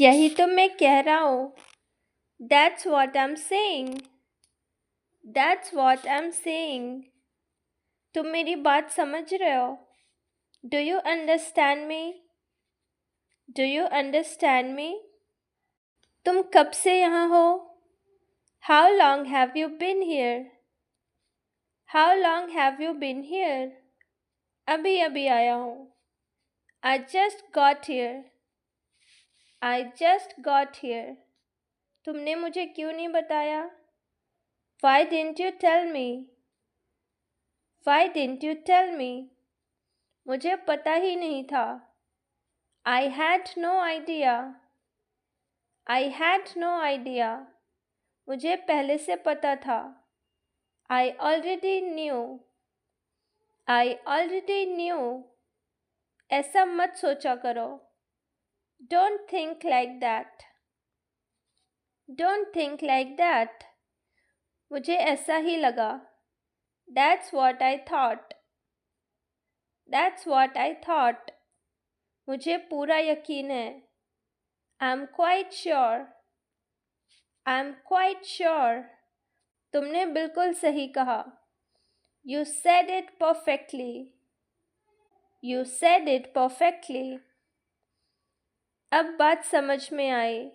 यही तो मैं कह रहा हूँ. That's what I'm saying. That's what I'm saying. तुम मेरी बात समझ रहे हो? Do you understand me? Do you understand me? तुम कब से यहाँ हो? How long have you been here? How long have you been here? अभी अभी आया हूँ. I just got here. I just got here. तुमने मुझे क्यों नहीं बताया? Why didn't you tell me? Why didn't you tell me? मुझे पता ही नहीं था. I had no idea. I had no idea. मुझे पहले से पता था. I already knew. I already knew. ऐसा मत सोचा करो. Don't think like that. Don't think like that. मुझे ऐसा ही लगा. That's what I thought. That's what I thought. मुझे पूरा यकीन है. I'm quite sure. I'm quite sure. तुमने बिल्कुल सही कहा. You said it perfectly. You said it perfectly. अब बात समझ में आई.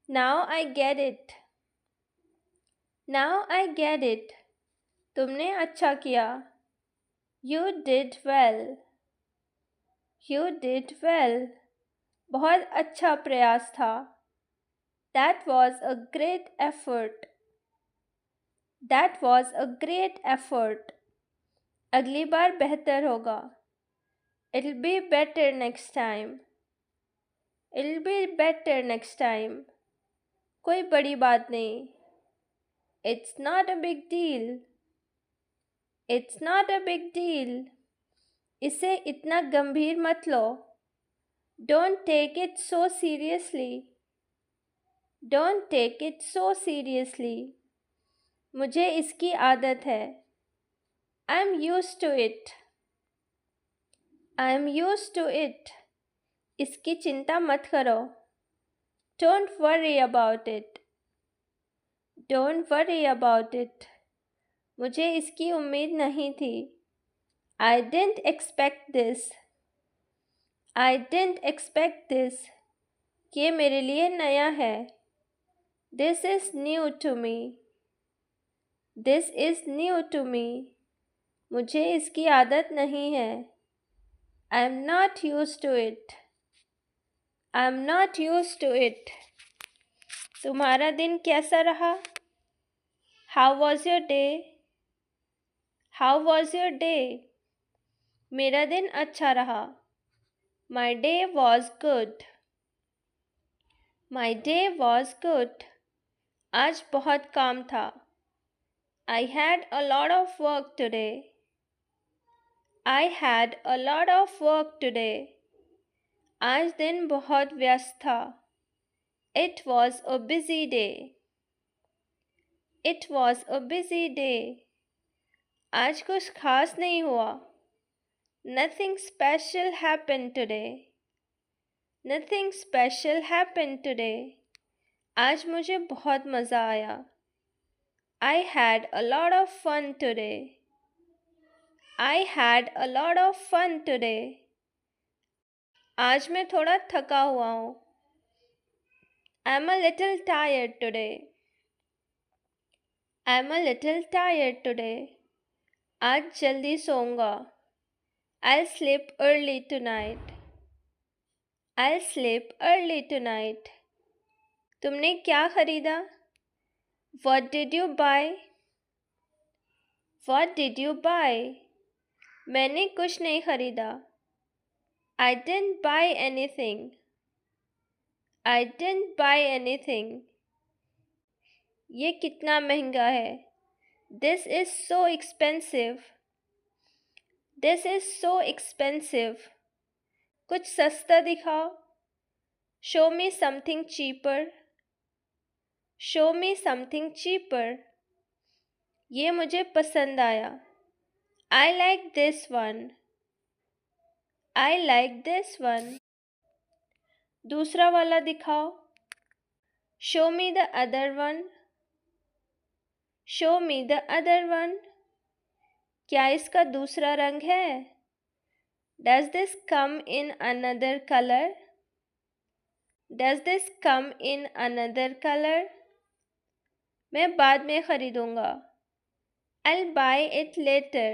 Now I get it. Now I get it. तुमने अच्छा किया. You did well. You did well. बहुत अच्छा प्रयास था. That was a great effort. That was a great effort. अगली बार बेहतर होगा. It'll be better next time. It'll be better next time. कोई बड़ी बात नहीं. It's not a big deal. It's not a big deal. इसे इतना गंभीर मत लो. Don't take it so seriously. Don't take it so seriously. मुझे इसकी आदत है. I'm used to it. I'm used to it. इसकी चिंता मत करो. Don't worry about it. Don't worry about it. मुझे इसकी उम्मीद नहीं थी. I didn't expect this. I didn't expect this. ये मेरे लिए नया है. This is new to me. This is new to me. मुझे इसकी आदत नहीं है. I'm not used to it. I'm not used to it. तुम्हारा दिन कैसा रहा? How was your day? How was your day? मेरा दिन अच्छा रहा. My day was good. My day was good. आज बहुत काम था. I had a lot of work today. I had a lot of work today. आज दिन बहुत व्यस्त था. It was a busy day. It was a busy day. आज कुछ खास नहीं हुआ. Nothing special happened today. Nothing special happened today. आज मुझे बहुत मज़ा आया. I had a lot of fun today. I had a lot of fun today. आज मैं थोड़ा थका हुआ हूँ. I'm a little tired today. I'm a little tired today. आज जल्दी सोऊंगा. I'll sleep early tonight. I'll sleep early tonight. तुमने क्या खरीदा? What did you buy? What did you buy? मैंने कुछ नहीं खरीदा. I didn't buy anything. I didn't buy anything. ये कितना महंगा है. This is so expensive. This is so expensive. कुछ सस्ता दिखाओ. Show me something cheaper. Show me something cheaper. ये मुझे पसंद आया. I like this one. I like this one. दूसरा वाला दिखाओ। Show me the other one. Show me the other one. क्या इसका दूसरा रंग है? Does this come in another colour? Does this come in another colour? मैं बाद में खरीदूंगा। I'll buy it later.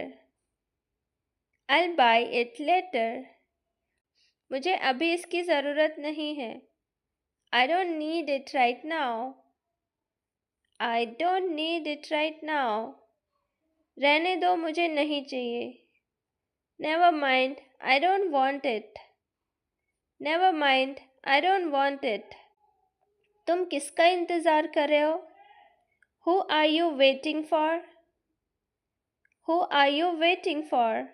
I'll buy it later. मुझे अभी इसकी ज़रूरत नहीं है। I don't need it right now. I don't need it right now. रहने दो, मुझे नहीं चाहिए। Never mind, I don't want it. Never mind, I don't want it. तुम किसका इंतज़ार कर रहे हो? Who are you waiting for? Who are you waiting for?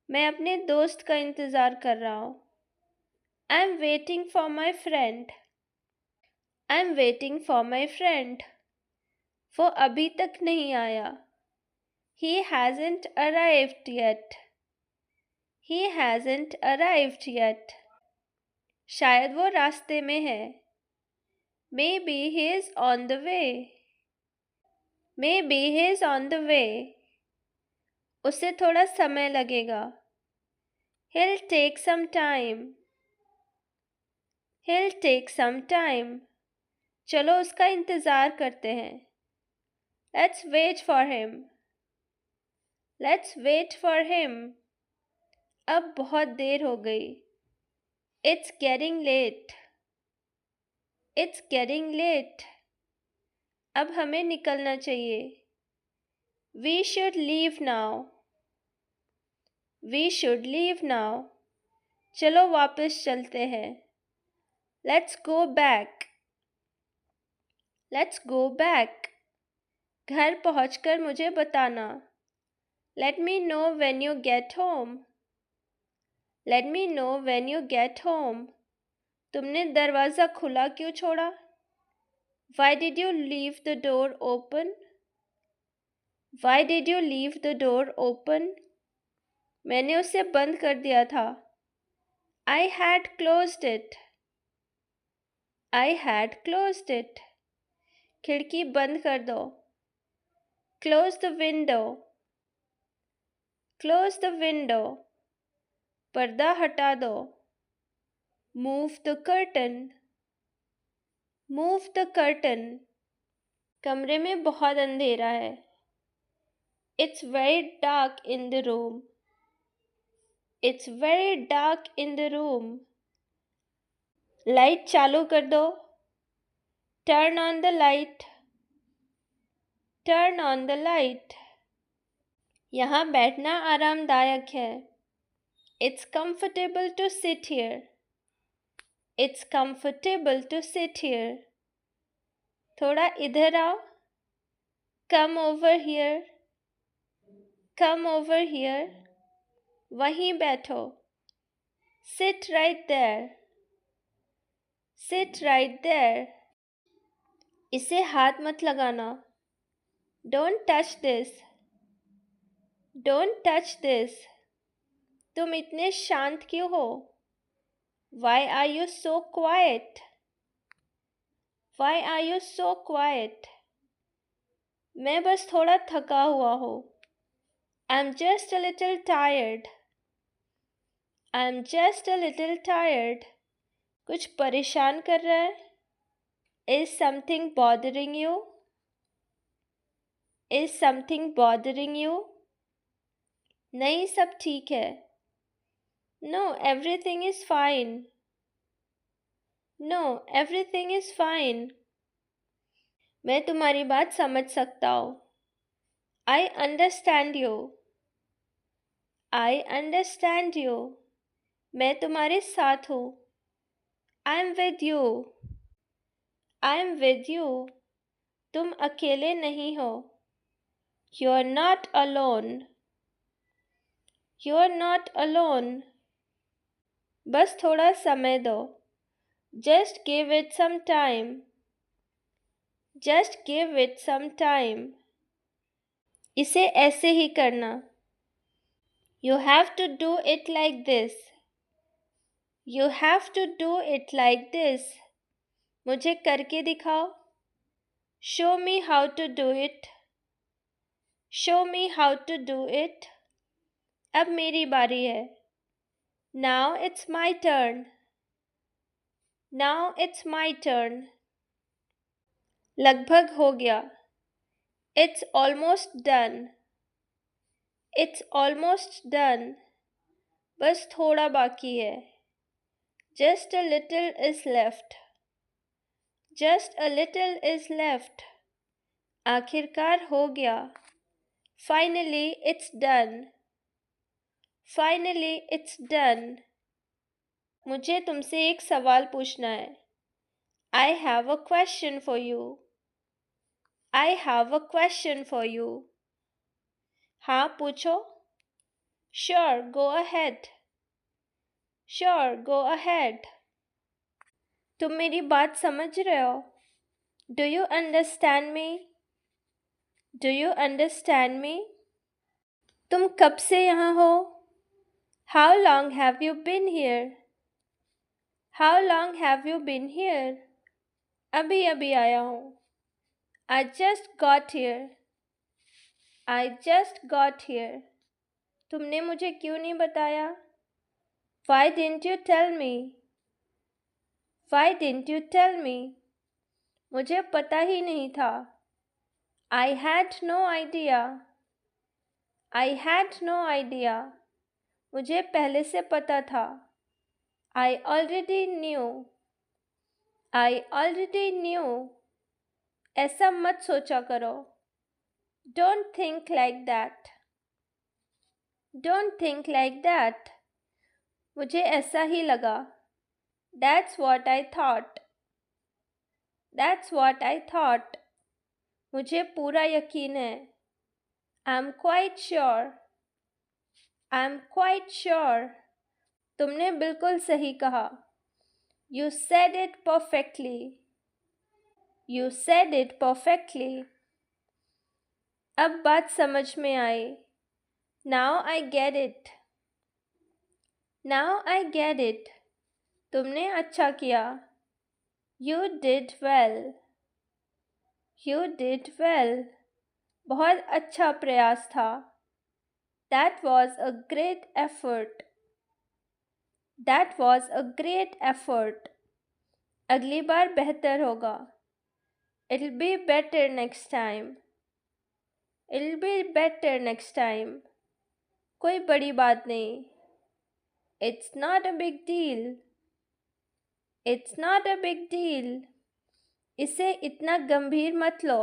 मैं अपने दोस्त का इंतज़ार कर रहा हूँ। I'm waiting for my friend. I'm waiting for my friend. वो अभी तक नहीं आया। He hasn't arrived yet. He hasn't arrived yet. शायद वो रास्ते में है। Maybe he is on the way. Maybe he is on the way. उसे थोड़ा समय लगेगा। He'll take some time. He'll take some time. चलो उसका इंतज़ार करते हैं। Let's wait for him. Let's wait for him. अब बहुत देर हो गई। It's getting late. It's getting late. अब हमें निकलना चाहिए। We should leave now. We should leave now. चलो वापस चलते हैं। Let's go back. Let's go back. घर पहुंचकर मुझे बताना। Let me know when you get home. Let me know when you get home. तुमने दरवाज़ा खुला क्यों छोड़ा? Why did you leave the door open? Why did you leave the door open? मैंने उसे बंद कर दिया था। I had closed it. I had closed it. खिड़की बंद कर दो। Close the window. Close the window. पर्दा हटा दो। Move the curtain. Move the curtain. कमरे में बहुत अंधेरा है। It's very dark in the room. It's very dark in the room. Light चालू कर दो। Turn on the light. Turn on the light. यहाँ बैठना आरामदायक है। It's comfortable to sit here. It's comfortable to sit here. थोड़ा इधर आओ। Come over here. Come over here. वहीं बैठो। Sit right there. Sit right there. इसे हाथ मत लगाना। Don't touch this. Don't touch this. तुम इतने शांत क्यों हो? Why are you so quiet? Why are you so quiet? मैं बस थोड़ा थका हुआ हूँ। I'm just a little tired. I'm just a little tired. कुछ परेशान कर रहा है? Is something bothering you? Is something bothering you? नहीं, सब ठीक है। No, everything is fine. No, everything is fine. मैं तुम्हारी बात समझ सकता हूँ। I understand you. I understand you. मैं तुम्हारे साथ हूँ। I'm with you. I'm with you. तुम अकेले नहीं हो। You're not alone. You're not alone. बस थोड़ा समय दो। Just give it some time. Just give it some time. इसे ऐसे ही करना। You have to do it like this. You have to do it like this. मुझे करके दिखाओ. Show me how to do it. Show me how to do it. अब मेरी बारी है. Now it's my turn. Now it's my turn. लगभग हो गया. It's almost done. It's almost done. बस थोड़ा बाकी है. Just a little is left. Just a little is left. आखिरकार हो गया. Finally it's done. Finally it's done. मुझे तुमसे एक सवाल पूछना है. I have a question for you. I have a question for you. हाँ पूछो. Sure, go ahead. Sure, go ahead. तुम मेरी बात समझ रहे हो? Do you understand me? Do you understand me? तुम कब से यहाँ हो? How long have you been here? How long have you been here? अभी अभी आया हूँ. I just got here. I just got here. तुमने मुझे क्यों नहीं बताया? Why didn't you tell me? Why didn't you tell me? मुझे पता ही नहीं था. I had no idea. I had no idea. मुझे पहले से पता था. I already knew. I already knew. ऐसा मत सोचा करो. Don't think like that. Don't think like that. मुझे ऐसा ही लगा. That's what I thought. That's what I thought. मुझे पूरा यकीन है. I'm quite sure. I'm quite sure. तुमने बिल्कुल सही कहा. You said it perfectly. You said it perfectly. अब बात समझ में आई. Now I get it. Now I get it. तुमने अच्छा किया. You did well. You did well. बहुत अच्छा प्रयास था. That was a great effort. That was a great effort. अगली बार बेहतर होगा. It'll be better next time. It'll be better next time. कोई बड़ी बात नहीं. It's not a big deal. It's not a big deal. इसे इतना गंभीर मत लो.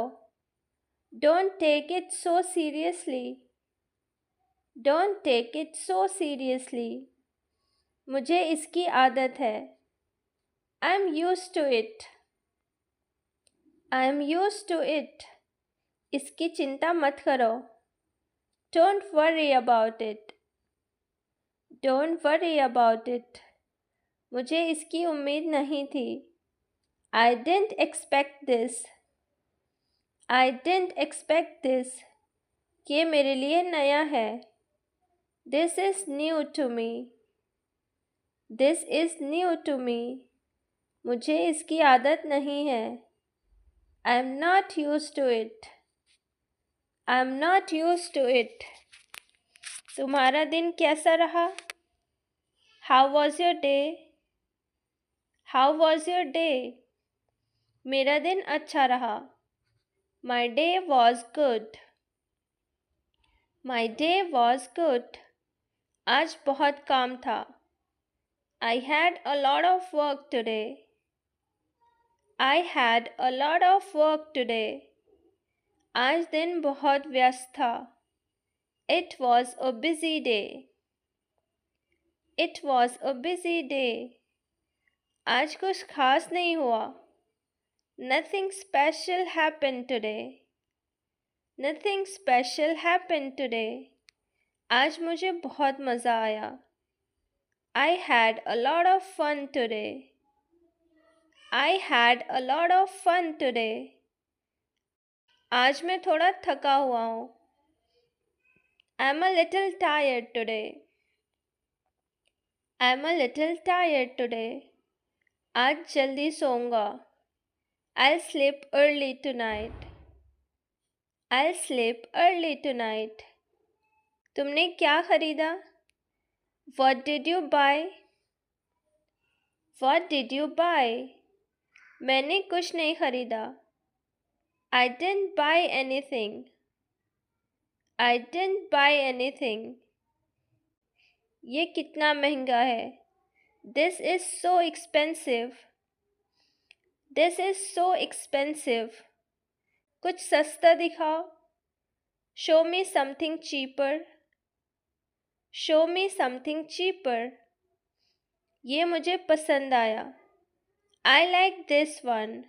Don't take it so seriously. Don't take it so seriously. मुझे इसकी आदत है. I'm used to it. I'm used to it. इसकी चिंता मत करो. Don't worry about it. Don't worry about it. मुझे इसकी उम्मीद नहीं थी. I didn't expect this. I didn't expect this. ये मेरे लिए नया है. This is new to me. This is new to me. मुझे इसकी आदत नहीं है. I'm not used to it. I'm not used to it. तुम्हारा दिन कैसा रहा? How was your day? How was your day? मेरा दिन अच्छा रहा. My day was good. My day was good. आज बहुत काम था. I had a lot of work today. I had a lot of work today. आज दिन बहुत व्यस्त था. It was a busy day. It was a busy day. आज कुछ खास नहीं हुआ. Nothing special happened today. Nothing special happened today. आज मुझे बहुत मज़ा आया. I had a lot of fun today. I had a lot of fun today. आज मैं थोड़ा थका हुआ हूँ. I'm a little tired today. I'm a little tired today. आज जल्दी सोऊंगा. I'll sleep early tonight. I'll sleep early tonight. तुमने क्या खरीदा? What did you buy? What did you buy? मैंने कुछ नहीं खरीदा. I didn't buy anything. I didn't buy anything. ये कितना महंगा है? This is so expensive. This is so expensive. कुछ सस्ता दिखाओ. Show me something cheaper. Show me something cheaper. ये मुझे पसंद आया. I like this one.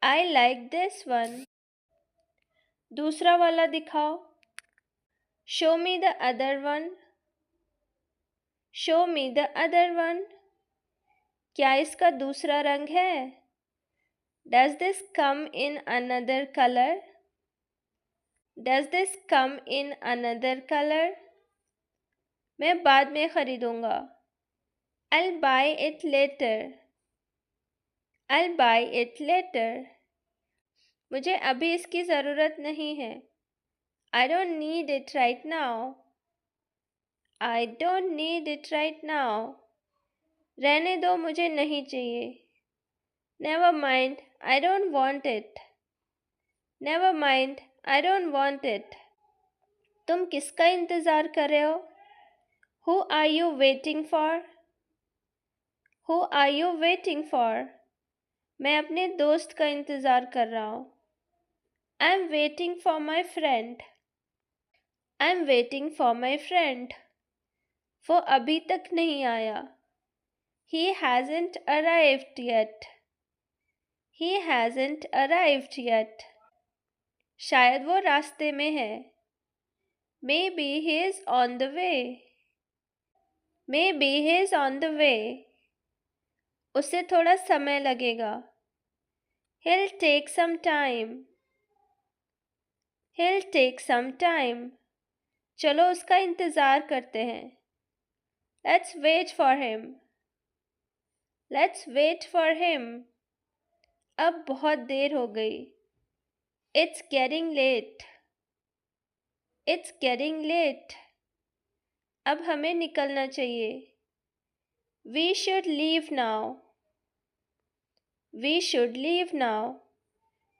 I like this one. दूसरा वाला दिखाओ. Show me the other one. Show me the other one. क्या इसका दूसरा रंग है? Does this come in another color? Does this come in another color? मैं बाद में खरीदूंगा. I'll buy it later. I'll buy it later. मुझे अभी इसकी ज़रूरत नहीं है. I don't need it right now. I don't need it right now. रहने दो, मुझे नहीं चाहिए. Never mind, I don't want it. Never mind, I don't want it. तुम किसका इंतज़ार कर रहे हो? Who are you waiting for? Who are you waiting for? मैं अपने दोस्त का इंतज़ार कर रहा हूँ. I'm waiting for my friend. I'm waiting for my friend. वो अभी तक नहीं आया. He hasn't arrived yet. He hasn't arrived yet. शायद वो रास्ते में है. Maybe he is on the way. Maybe he is on the way. उसे थोड़ा समय लगेगा. He'll take some time. He'll take some time. चलो उसका इंतज़ार करते हैं. Let's wait for him. Let's wait for him. अब बहुत देर हो गई. It's getting late. It's getting late. अब हमें निकलना चाहिए. We should leave now. We should leave now.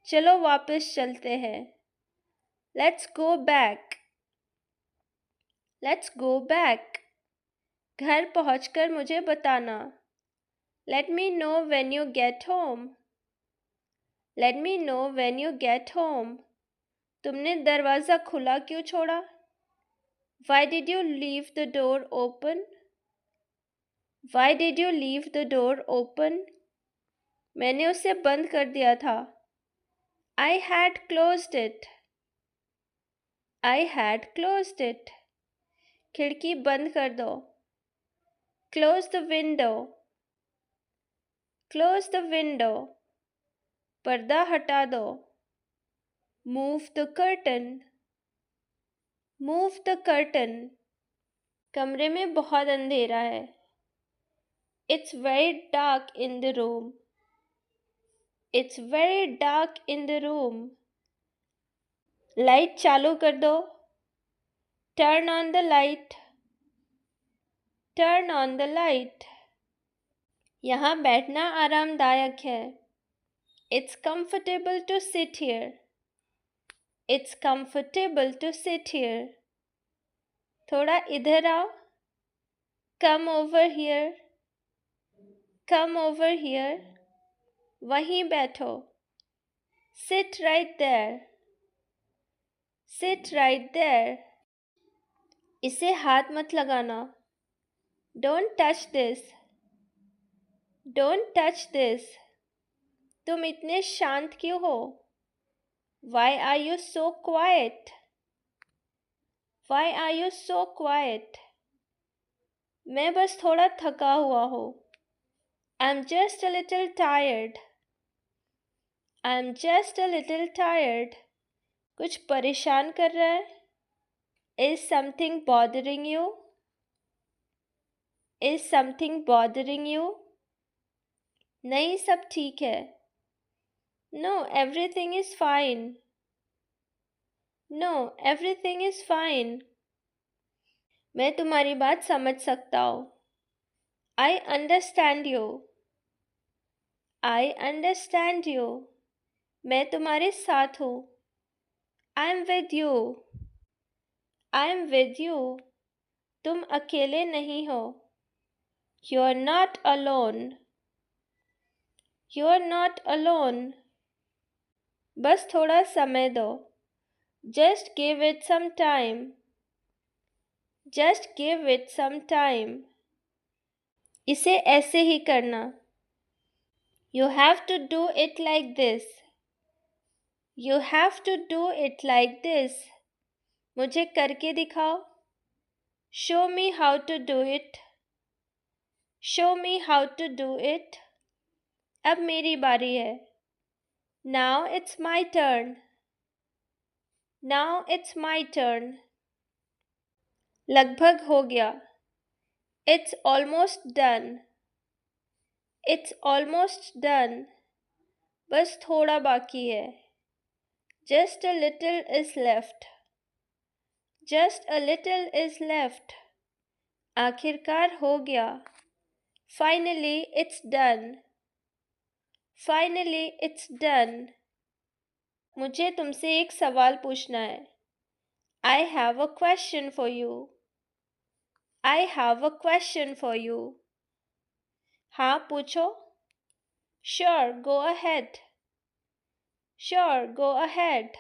चलो वापस चलते हैं. Let's go back. Let's go back. घर पहुंचकर मुझे बताना. Let me know when you get home. Let me know when you get home. तुमने दरवाज़ा खुला क्यों छोड़ा? Why did you leave the door open? Why did you leave the door open? मैंने उसे बंद कर दिया था. I had closed it. I had closed it. खिड़की बंद कर दो. Close the window. Close the window. पर्दा हटा दो. Move the curtain. Move the curtain. कमरे में बहुत अंधेरा है. It's very dark in the room. It's very dark in the room. Light चालू कर दो. Turn on the light. Turn on the light. यहाँ बैठना आरामदायक है. It's comfortable to sit here. It's comfortable to sit here. थोड़ा इधर आओ. Come over here. Come over here. वहीं बैठो. Sit right there. Sit right there. इसे हाथ मत लगाना. Don't touch this. Don't touch this. तुम इतने शांत क्यों हो? Why are you so quiet? Why are you so quiet? मैं बस थोड़ा थका हुआ हूँ. I'm just a little tired. I'm just a little tired. कुछ परेशान कर रहा है? Is something bothering you? Is something bothering you? नहीं, सब ठीक है. No, everything is fine. No, everything is fine. मैं तुम्हारी बात समझ सकता हूँ. I understand you. I understand you. मैं तुम्हारे साथ हूँ. I'm with you. I'm with you. तुम अकेले नहीं हो. You're not alone. You're not alone. बस थोड़ा समय दो. Just give it some time. Just give it some time. इसे ऐसे ही करना. You have to do it like this. You have to do it like this. मुझे करके दिखाओ. Show me how to do it. Show me how to do it. अब मेरी बारी है. Now it's my turn. Now it's my turn. लगभग हो गया. It's almost done. It's almost done. बस थोड़ा बाकी है. Just a little is left. Just a little is left. आखिरकार हो गया. Finally it's done. Finally it's done. मुझे तुमसे एक सवाल पूछना है. I have a question for you. I have a question for you. हाँ, पूछो. Sure, go ahead. Sure, go ahead.